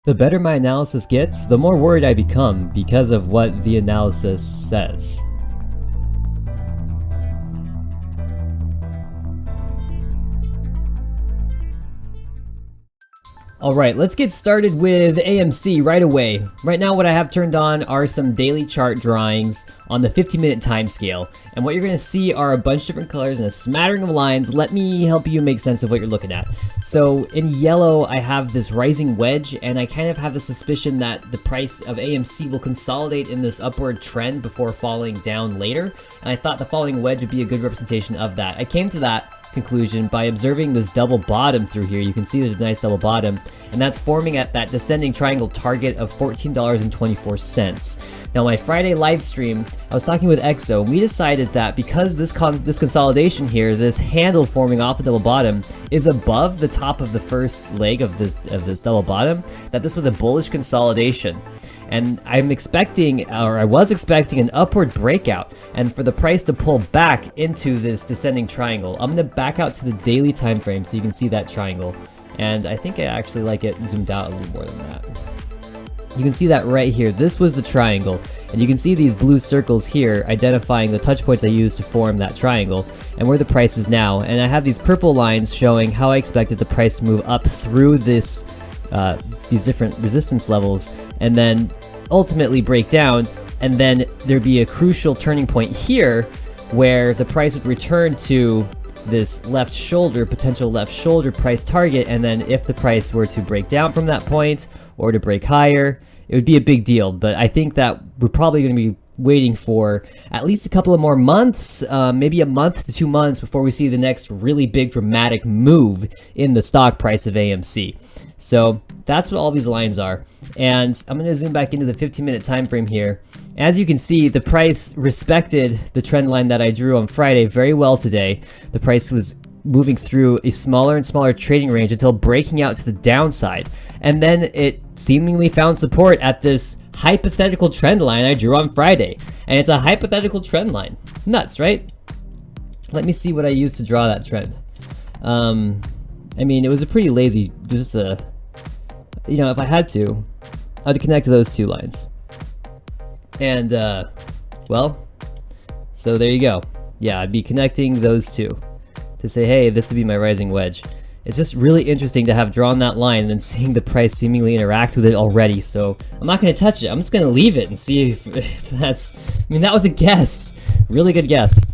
The better my analysis gets, the more worried I become because of what the analysis says. Alright, let's get started with AMC right away. Right now what I have turned on are some daily chart drawings on the 15-minute time scale. And what you're going to see are a bunch of different colors and a smattering of lines. Let me help you make sense of what you're looking at. So in yellow I have this rising wedge, and I kind of have the suspicion that the price of AMC will consolidate in this upward trend before falling down later. And I thought the falling wedge would be a good representation of that. I came to that conclusion by observing this double bottom through here. You can see there's a nice double bottom, and that's forming at that descending triangle target of $14.24. Now my Friday live stream, I was talking with EXO, and we decided that because this consolidation here, this handle forming off the double bottom, is above the top of the first leg of this double bottom, that this was a bullish consolidation. And I'm expecting, or I was expecting, an upward breakout, and for the price to pull back into this descending triangle. I'm going to back out to the daily time frame so you can see that triangle, and I think I actually like it zoomed out a little more than that. You can see that right here. This was the triangle, and you can see these blue circles here identifying the touch points I used to form that triangle and where the price is now. And I have these purple lines showing how I expected the price to move up through this these different resistance levels and then ultimately break down, and then there'd be a crucial turning point here where the price would return to this left shoulder, potential left shoulder price target, and then if the price were to break down from that point or to break higher, it would be a big deal. But I think that we're probably going to be waiting for at least a couple of more months, maybe a month to 2 months before we see the next really big dramatic move in the stock price of AMC. So that's what all these lines are. And I'm going to zoom back into the 15-minute time frame here. As you can see, the price respected the trend line that I drew on Friday very well today. The price was moving through a smaller and smaller trading range until breaking out to the downside. And then it seemingly found support at this hypothetical trend line I drew on Friday. And it's a hypothetical trend line. Nuts, right? Let me see what I used to draw that trend. I mean, it was a pretty lazy, just a, you know, if I had to, I'd connect those two lines. And, well, so there you go. Yeah, I'd be connecting those two to say, hey, this would be my rising wedge. It's just really interesting to have drawn that line and then seeing the price seemingly interact with it already. So I'm not going to touch it. I'm just going to leave it and see if that's, I mean, that was a guess. Really good guess.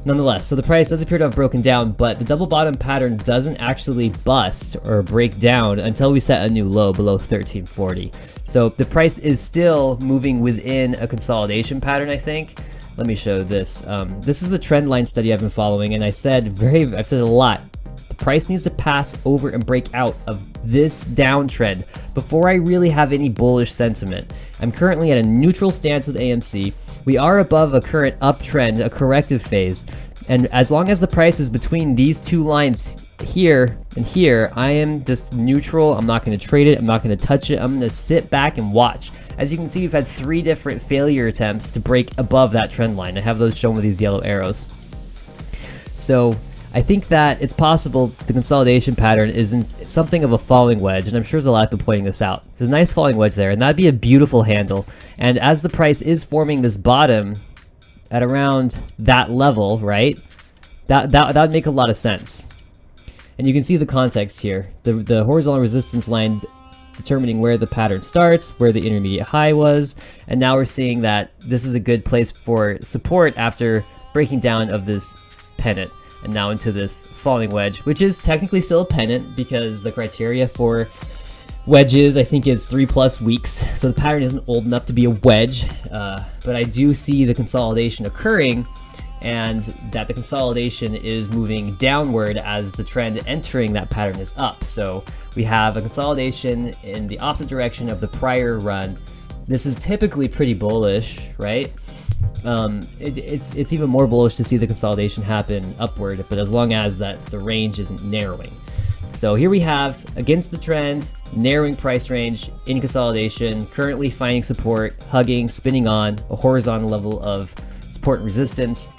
Nonetheless, so the price does appear to have broken down, but the double bottom pattern doesn't actually bust or break down until we set a new low below 1340. So the price is still moving within a consolidation pattern, I think. Let me show this. This is the trend line study I've been following, and I've said a lot. The price needs to pass over and break out of this downtrend before I really have any bullish sentiment. I'm currently at a neutral stance with AMC. We are above a current uptrend, a corrective phase, and as long as the price is between these two lines here and here, I am just neutral. I'm not going to trade it. I'm not going to touch it. I'm going to sit back and watch. As you can see, we've had 3 different failure attempts to break above that trend line. I have those shown with these yellow arrows. So I think that it's possible the consolidation pattern is in something of a falling wedge, and I'm sure there's a lot of people pointing this out. There's a nice falling wedge there, and that'd be a beautiful handle. And as the price is forming this bottom at around that level, right, that would make a lot of sense. And you can see the context here. The horizontal resistance line determining where the pattern starts, where the intermediate high was, and now we're seeing that this is a good place for support after breaking down of this pennant. And now into this falling wedge, which is technically still a pennant because the criteria for wedges, I think, is 3+ weeks. So the pattern isn't old enough to be a wedge, but I do see the consolidation occurring, and that the consolidation is moving downward as the trend entering that pattern is up. So we have a consolidation in the opposite direction of the prior run. This is typically pretty bullish, right? It's even more bullish to see the consolidation happen upward, but as long as that the range isn't narrowing. So here we have, against the trend, narrowing price range in consolidation, currently finding support, hugging, spinning on a horizontal level of support and resistance.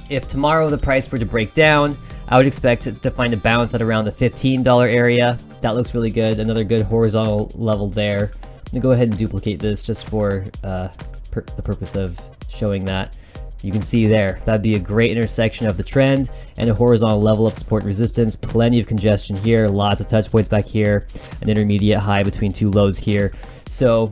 If tomorrow the price were to break down I would expect it to find a bounce at around the $15 area. That looks really good. Another good horizontal level there. I'm gonna go ahead and duplicate this just for the purpose of showing that. You can see there, that'd be a great intersection of the trend and a horizontal level of support and resistance. Plenty of congestion here, lots of touch points back here, an intermediate high between two lows here. So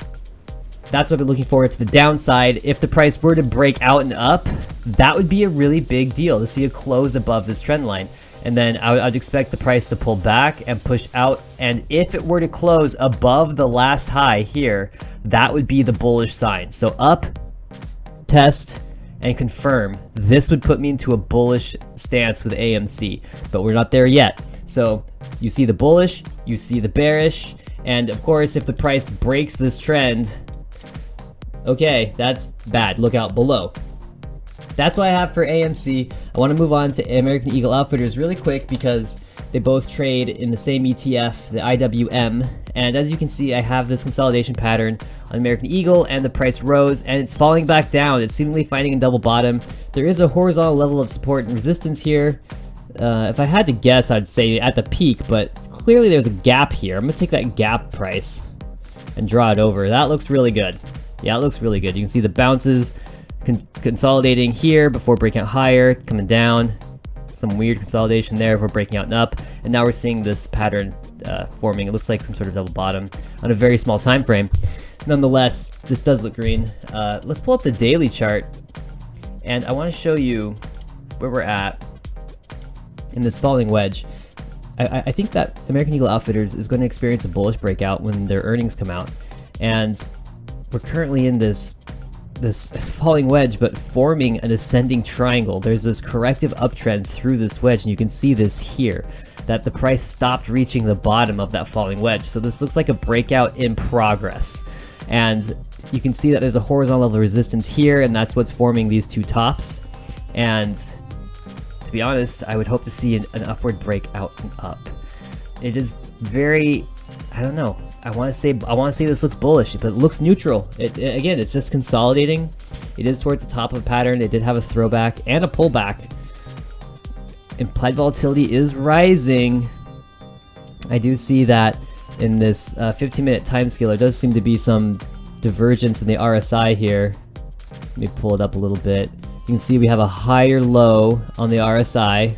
that's what I've been looking forward to the downside. If the price were to break out and up, that would be a really big deal to see a close above this trend line. And then I'd expect the price to pull back and push out. And if it were to close above the last high here, that would be the bullish sign. So up, test, and confirm. This would put me into a bullish stance with AMC, but we're not there yet. So you see the bullish, you see the bearish, and of course, if the price breaks this trend, okay, that's bad. Look out below. That's what I have for AMC. I want to move on to American Eagle Outfitters really quick because they both trade in the same ETF, the IWM. And as you can see, I have this consolidation pattern on American Eagle, and the price rose and it's falling back down. It's seemingly finding a double bottom. There is a horizontal level of support and resistance here. If I had to guess, I'd say at the peak, but clearly there's a gap here. I'm gonna take that gap price and draw it over. That looks really good. Yeah, it looks really good. You can see the bounces consolidating here before breaking out higher, coming down. Some weird consolidation there before breaking out and up. And now we're seeing this pattern forming. It looks like some sort of double bottom on a very small time frame. Nonetheless, this does look green. Let's pull up the daily chart. And I want to show you where we're at in this falling wedge. I think that American Eagle Outfitters is going to experience a bullish breakout when their earnings come out. And we're currently in this falling wedge, but forming an ascending triangle. There's this corrective uptrend through this wedge, and you can see this here, that the price stopped reaching the bottom of that falling wedge. So this looks like a breakout in progress. And you can see that there's a horizontal level of resistance here, and that's what's forming these two tops. And to be honest, I would hope to see an upward breakout and up. It is very, I don't know. I want to say this looks bullish, but it looks neutral. Again, it's just consolidating. It is towards the top of a pattern. It did have a throwback and a pullback. Implied volatility is rising. I do see that in this 15-minute time scale, there does seem to be some divergence in the RSI here. Let me pull it up a little bit. You can see we have a higher low on the RSI,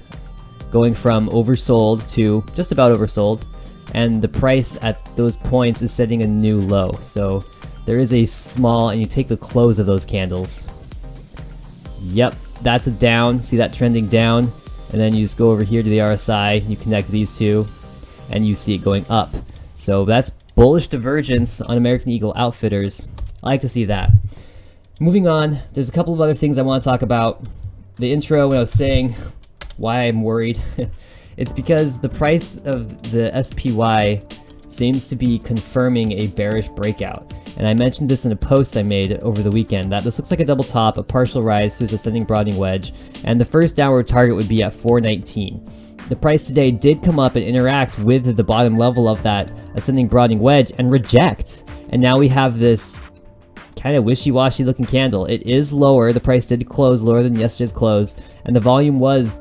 going from oversold to just about oversold. And the price at those points is setting a new low. So there is a small, and you take the close of those candles. Yep, that's a down. See that trending down? And then you just go over here to the RSI, you connect these two, and you see it going up. So that's bullish divergence on American Eagle Outfitters. I like to see that. Moving on, there's a couple of other things I want to talk about. The intro, when I was saying why I'm worried, it's because the price of the SPY seems to be confirming a bearish breakout. And I mentioned this in a post I made over the weekend, that this looks like a double top, a partial rise to its ascending broadening wedge, and the first downward target would be at 419. The price today did come up and interact with the bottom level of that ascending broadening wedge and reject. And now we have this kind of wishy-washy looking candle. It is lower. The price did close lower than yesterday's close, and the volume was,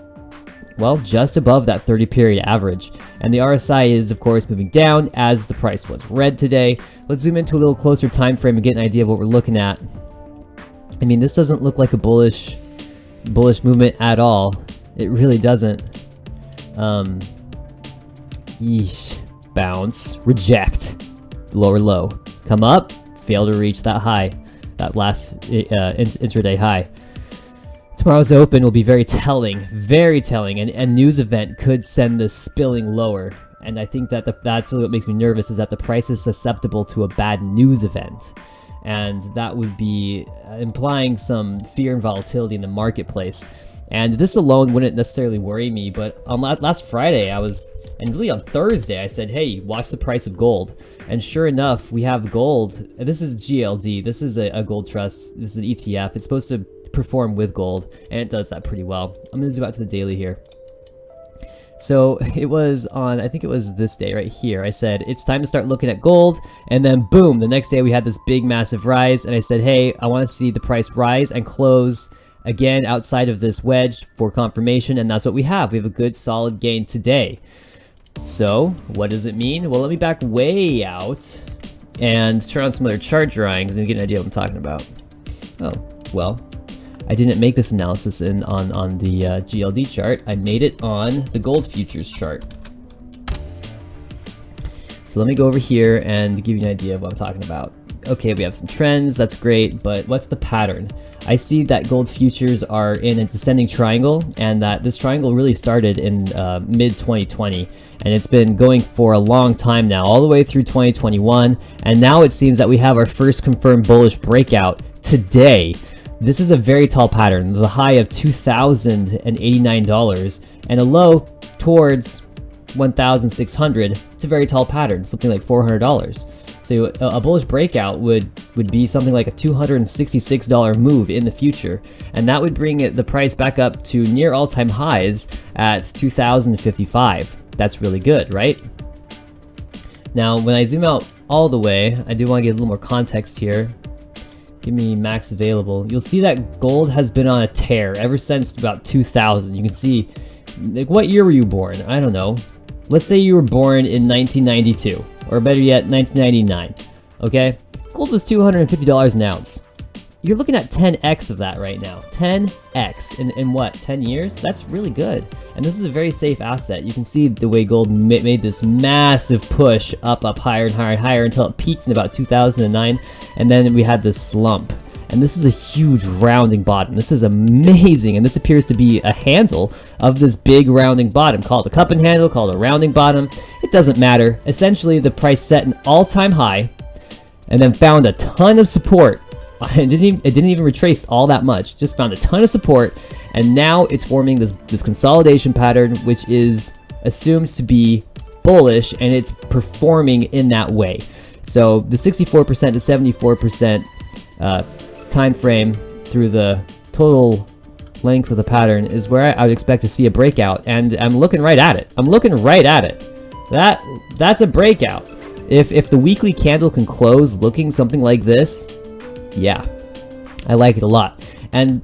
well, just above that 30-period average. And the RSI is, of course, moving down as the price was red today. Let's zoom into a little closer time frame and get an idea of what we're looking at. I mean, this doesn't look like a bullish movement at all. It really doesn't. Yeesh. Bounce. Reject. Lower low. Come up. Fail to reach that high. That last intraday high. Tomorrow's open will be very telling, and a news event could send this spilling lower. And I think that that's really what makes me nervous, is that the price is susceptible to a bad news event. And that would be implying some fear and volatility in the marketplace. And this alone wouldn't necessarily worry me, but on last Friday and really on Thursday, I said, hey, watch the price of gold. And sure enough, we have gold. This is GLD. This is a gold trust. This is an ETF. It's supposed to perform with gold, and it does that pretty well. I'm gonna zoom out to the daily here. So it was on, I think it was this day right here, I said it's time to start looking at gold, and then boom, the next day we had this big massive rise, and I said, hey, I want to see the price rise and close again outside of this wedge for confirmation, and that's what we have. We have a good solid gain today. So what does it mean? Well, let me back way out and turn on some other chart drawings and get an idea of what I'm talking about. Oh, well, I didn't make this analysis on the GLD chart. I made it on the gold futures chart. So let me go over here and give you an idea of what I'm talking about. Okay, we have some trends, that's great, but what's the pattern? I see that gold futures are in a descending triangle, and that this triangle really started in mid-2020, and it's been going for a long time now, all the way through 2021, and now it seems that we have our first confirmed bullish breakout today. This is a very tall pattern, the high of $2,089 and a low towards 1,600. It's a very tall pattern, something like $400. So a bullish breakout would be something like a $266 move in the future, and that would bring the price back up to near all-time highs at $2,055. That's really good, right? Now, when I zoom out all the way, I do want to get a little more context here. Give me max available. You'll see that gold has been on a tear ever since about 2000. You can see, like, what year were you born? I don't know. Let's say you were born in 1992, or better yet, 1999, okay? Gold was $250 an ounce. You're looking at 10x of that right now. 10x in what, 10 years? That's really good. And this is a very safe asset. You can see the way gold made this massive push up higher and higher and higher until it peaked in about 2009, and then we had this slump. And this is a huge rounding bottom. This is amazing, and this appears to be a handle of this big rounding bottom. Call it a cup and handle, call it a rounding bottom. It doesn't matter. Essentially, the price set an all-time high and then found a ton of support. It didn't even retrace all that much. Just found a ton of support, and now it's forming this consolidation pattern, which is assumes to be bullish, and it's performing in that way. So the 64% to 74% time frame through the total length of the pattern is where I would expect to see a breakout, and I'm looking right at it. I'm looking right at it. That's a breakout. If the weekly candle can close looking something like this, yeah, I like it a lot. And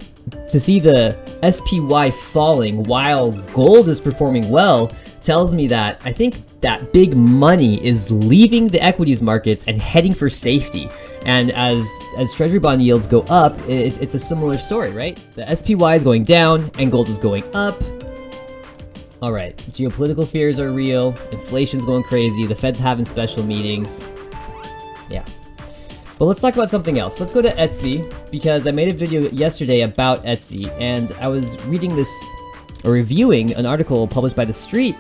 to see the SPY falling while gold is performing well tells me that I think that big money is leaving the equities markets and heading for safety. And as treasury bond yields go up, it's a similar story, right? The SPY is going down and gold is going up. All right, geopolitical fears are real. Inflation's going crazy. The Fed's having special meetings. Yeah. But let's talk about something else. Let's go to Etsy, because I made a video yesterday about Etsy, and I was reading this, or reviewing an article published by The Street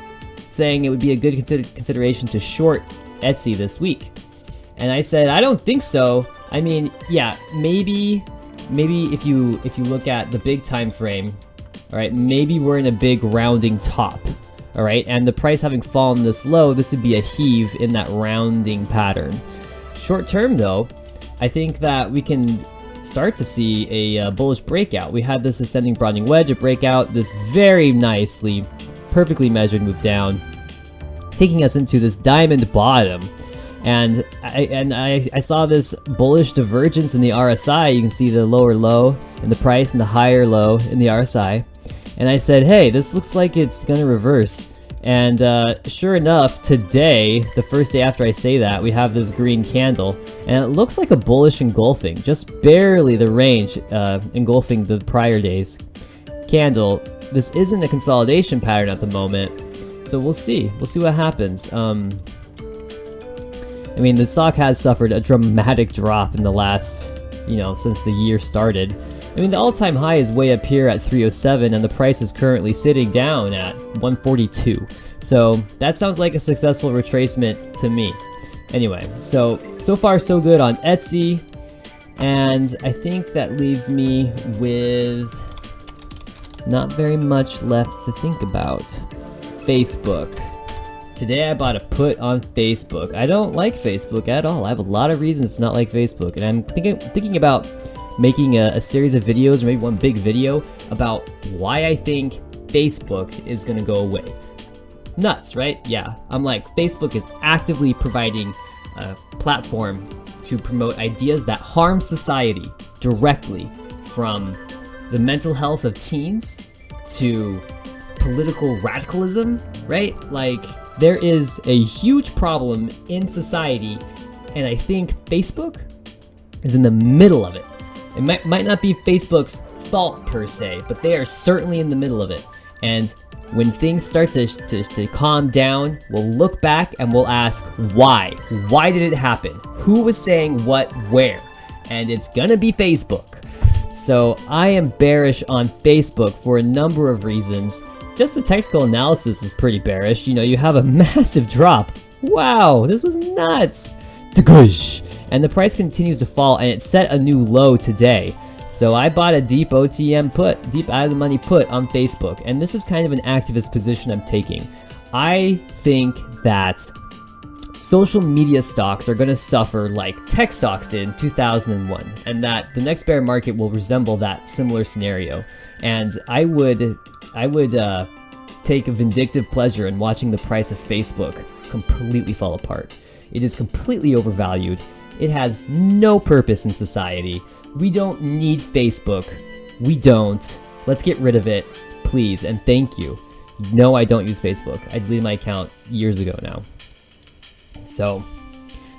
saying it would be a good consideration to short Etsy this week. And I said, I don't think so. I mean, yeah, maybe if you look at the big time frame, all right, maybe we're in a big rounding top, all right? And the price having fallen this low, this would be a heave in that rounding pattern. Short term though, I think that we can start to see a bullish breakout. We had this ascending broadening wedge, a breakout, this very nicely, perfectly measured move down, taking us into this diamond bottom. And I saw this bullish divergence in the RSI. You can see the lower low in the price and the higher low in the RSI. And I said, hey, this looks like it's gonna reverse. And sure enough, today, the first day after I say that, we have this green candle, and it looks like a bullish engulfing, just barely the range engulfing the prior day's candle. This isn't a consolidation pattern at the moment, so we'll see. We'll see what happens. I mean, the stock has suffered a dramatic drop in the last, since the year started. I mean, the all-time high is way up here at 307, and the price is currently sitting down at 142. So that sounds like a successful retracement to me. Anyway, so far so good on Etsy, and I think that leaves me with not very much left to think about. Facebook. Today I bought a put on Facebook. I don't like Facebook at all. I have a lot of reasons to not like Facebook, and I'm thinking about making a series of videos, or maybe one big video about why I think Facebook is gonna go away. Nuts, right? Yeah, I'm like, Facebook is actively providing a platform to promote ideas that harm society directly from the mental health of teens to political radicalism, right? Like, there is a huge problem in society, and I think Facebook is in the middle of it. It might not be Facebook's fault per se, but they are certainly in the middle of it. And when things start to calm down, we'll look back and we'll ask why. Why did it happen? Who was saying what where? And it's gonna be Facebook. So I am bearish on Facebook for a number of reasons. Just the technical analysis is pretty bearish. You know, you have a massive drop. Wow, this was nuts. And the price continues to fall, and it set a new low today. So I bought a deep OTM put, deep out of the money put on Facebook, and this is kind of an activist position I'm taking. I think that social media stocks are going to suffer like tech stocks did in 2001, and that the next bear market will resemble that similar scenario. And I would take a vindictive pleasure in watching the price of Facebook completely fall apart. It is completely overvalued. It has no purpose in society. We don't need Facebook. We don't. Let's get rid of it, please, and thank you. No, I don't use Facebook. I deleted my account years ago now. So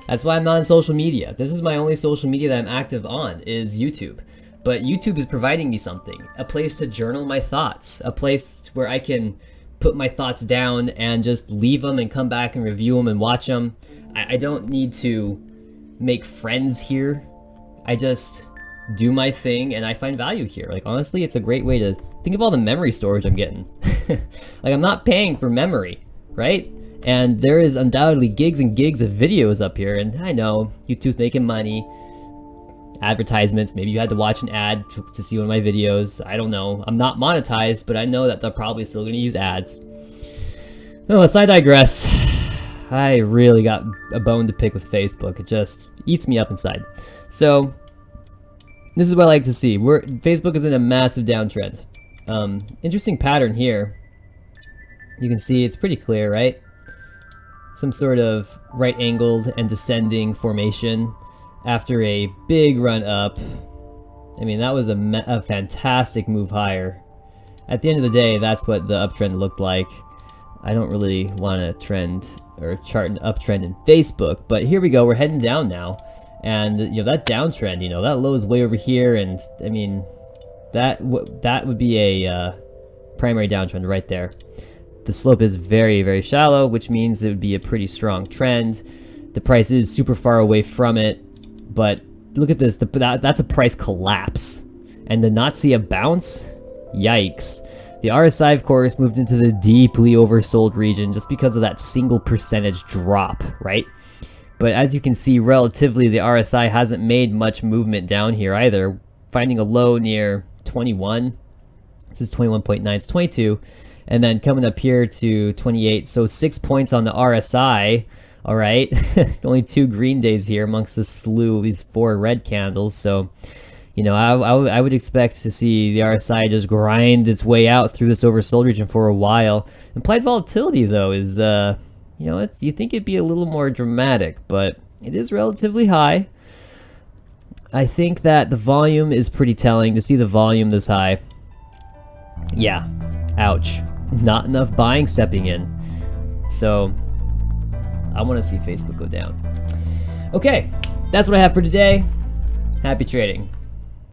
that's why I'm not on social media. This is my only social media that I'm active on, is YouTube. But YouTube is providing me something, a place to journal my thoughts, a place where I can put my thoughts down and just leave them and come back and review them and watch them. I don't need to make friends here. I just do my thing and I find value here. Like, honestly, it's a great way to think of all the memory storage I'm getting. Like, I'm not paying for memory, right? And there is undoubtedly gigs and gigs of videos up here, and I know YouTube's making money. Advertisements, maybe you had to watch an ad to see one of my videos. I don't know. I'm not monetized, but I know that they're probably still going to use ads. Oh, let's not digress. I really got a bone to pick with Facebook. It just eats me up inside. So this is what I like to see. Facebook is in a massive downtrend. Interesting pattern here. You can see it's pretty clear, right? Some sort of right-angled and descending formation after a big run up. I mean, that was a fantastic move higher. At the end of the day, that's what the uptrend looked like. I don't really want to trend or chart an uptrend in Facebook, but here we go. We're heading down now, and you know, that downtrend, you know, that low is way over here, and I mean, that would be a primary downtrend right there. The slope is very, very shallow, which means it would be a pretty strong trend. The price is super far away from it, but look at this. That's a price collapse, and to not see a bounce, yikes. The RSI, of course, moved into the deeply oversold region just because of that single percentage drop, right? But as you can see, relatively, the RSI hasn't made much movement down here either, finding a low near 21. This is 21.9, it's 22. And then coming up here to 28, so 6 points on the RSI, all right? Only 2 green days here amongst the slew of these 4 red candles, so you know, I would expect to see the RSI just grind its way out through this oversold region for a while. Implied volatility, though, is, you know, you think it'd be a little more dramatic, but it is relatively high. I think that the volume is pretty telling. To see the volume this high, yeah, ouch. Not enough buying stepping in. So I want to see Facebook go down. Okay, that's what I have for today. Happy trading.